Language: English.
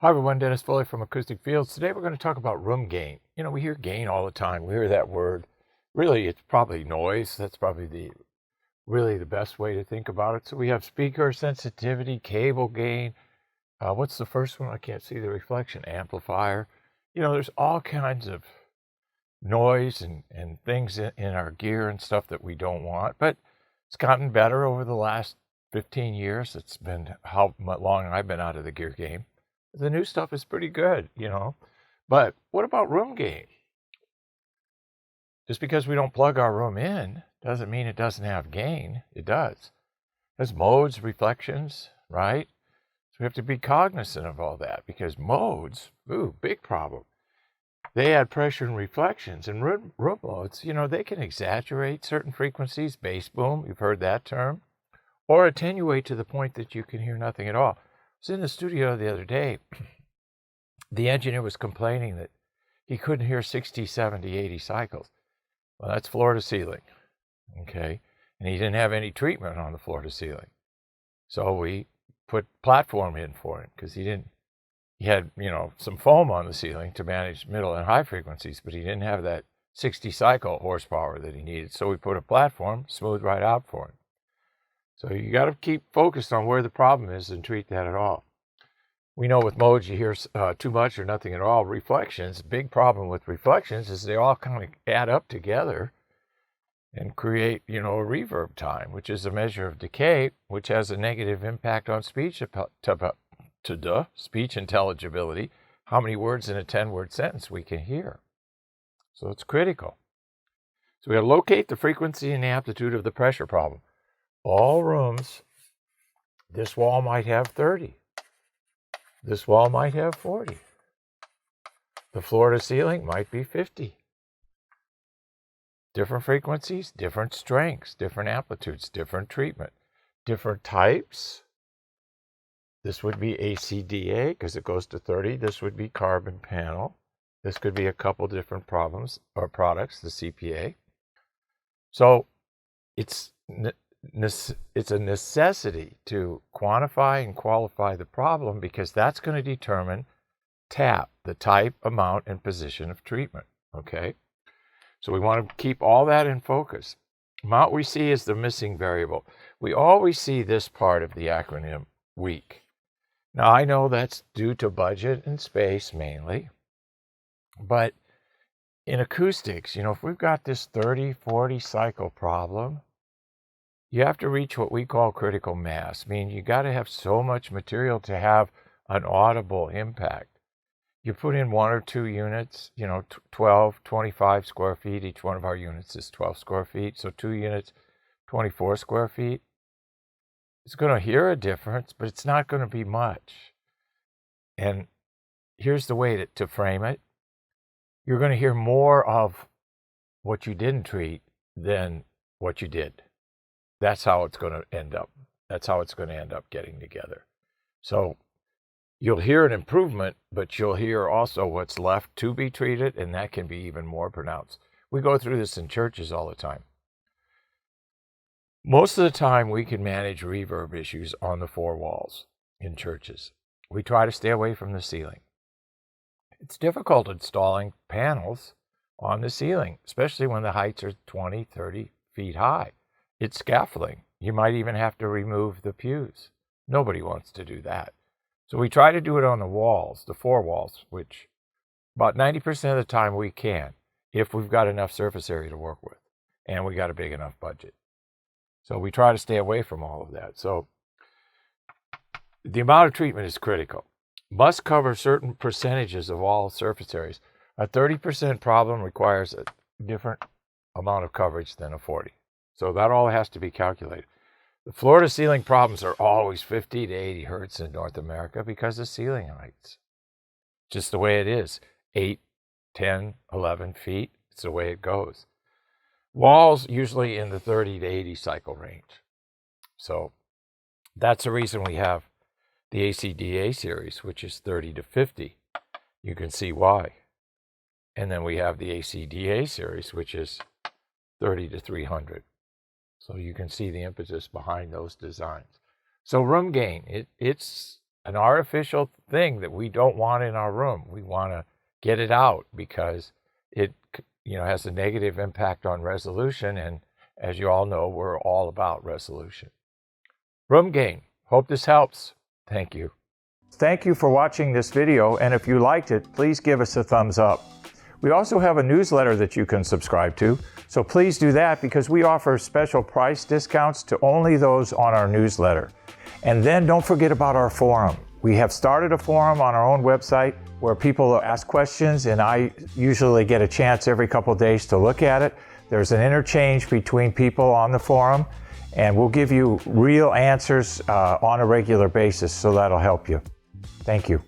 Hi everyone, Dennis Foley from Acoustic Fields. Today we're going to talk about room gain. You know, we hear gain all the time. We hear that word. Really, it's probably noise. That's probably the best way to think about it. So we have speaker sensitivity, cable gain. What's the first one? I can't see the reflection. Amplifier. You know, there's all kinds of noise and things in our gear and stuff that we don't want. But it's gotten better over the last 15 years. It's been how long I've been out of the gear game. The new stuff is pretty good, you know. But what about room gain? Just because we don't plug our room in doesn't mean it doesn't have gain. It does. There's modes, reflections, right? So we have to be cognizant of all that because modes, big problem. They add pressure and reflections. And room modes, you know, they can exaggerate certain frequencies, bass boom, you've heard that term, or attenuate to the point that you can hear nothing at all. I was in the studio the other day. The engineer was complaining that he couldn't hear 60, 70, 80 cycles. Well, that's floor to ceiling, okay? And he didn't have any treatment on the floor to ceiling. So we put platform in for him because he had, you know, some foam on the ceiling to manage middle and high frequencies, but he didn't have that 60 cycle horsepower that he needed. So we put a platform, smooth right out for him. So you got to keep focused on where the problem is and treat that at all. We know with modes you hear too much or nothing at all. Reflections, big problem with reflections is they all kind of add up together and create, you know, a reverb time, which is a measure of decay, which has a negative impact on speech intelligibility, how many words in a 10-word sentence we can hear. So it's critical. So we got to locate the frequency and the amplitude of the pressure problem. All rooms, this wall might have 30. This wall might have 40. The floor to ceiling might be 50. Different frequencies, different strengths, different amplitudes, different treatment, different types. This would be ACDA because it goes to 30. This would be carbon panel. This could be a couple different problems or products, the CPA. So it's a necessity to quantify and qualify the problem because that's going to determine the type, amount, and position of treatment, okay? So we want to keep all that in focus. Amount we see is the missing variable. We always see this part of the acronym weak. Now, I know that's due to budget and space mainly, but in acoustics, you know, if we've got this 30, 40 cycle problem, you have to reach what we call critical mass. I mean, you got to have so much material to have an audible impact. You put in 1 or 2 units, you know, 12, 25 square feet. Each one of our units is 12 square feet. So 2 units, 24 square feet. It's going to hear a difference, but it's not going to be much. And here's the way to frame it. You're going to hear more of what you didn't treat than what you did. That's how it's going to end up. That's how it's going to end up getting together. So you'll hear an improvement, but you'll hear also what's left to be treated, and that can be even more pronounced. We go through this in churches all the time. Most of the time, we can manage reverb issues on the 4 walls in churches. We try to stay away from the ceiling. It's difficult installing panels on the ceiling, especially when the heights are 20, 30 feet high. It's scaffolding. You might even have to remove the pews. Nobody wants to do that. So we try to do it on the walls, the 4 walls, which about 90% of the time we can, if we've got enough surface area to work with, and we got a big enough budget. So we try to stay away from all of that. So the amount of treatment is critical. Must cover certain percentages of all surface areas. A 30% problem requires a different amount of coverage than a 40. So that all has to be calculated. The floor to ceiling problems are always 50 to 80 hertz in North America because of ceiling heights. Just the way it is. 8, 10, 11 feet. It's the way it goes. Walls usually in the 30 to 80 cycle range. So that's the reason we have the ACDA series, which is 30 to 50. You can see why. And then we have the ACDA series, which is 30 to 300. So you can see the impetus behind those designs. So room gain, it's an artificial thing that we don't want in our room. We want to get it out because it, has a negative impact on resolution. And as you all know, we're all about resolution. Room gain. Hope this helps. Thank you. Thank you for watching this video. And if you liked it, please give us a thumbs up. We also have a newsletter that you can subscribe to. So please do that because we offer special price discounts to only those on our newsletter. And then don't forget about our forum. We have started a forum on our own website where people ask questions, and I usually get a chance every couple days to look at it. There's an interchange between people on the forum, and we'll give you real answers on a regular basis, so that'll help you. Thank you.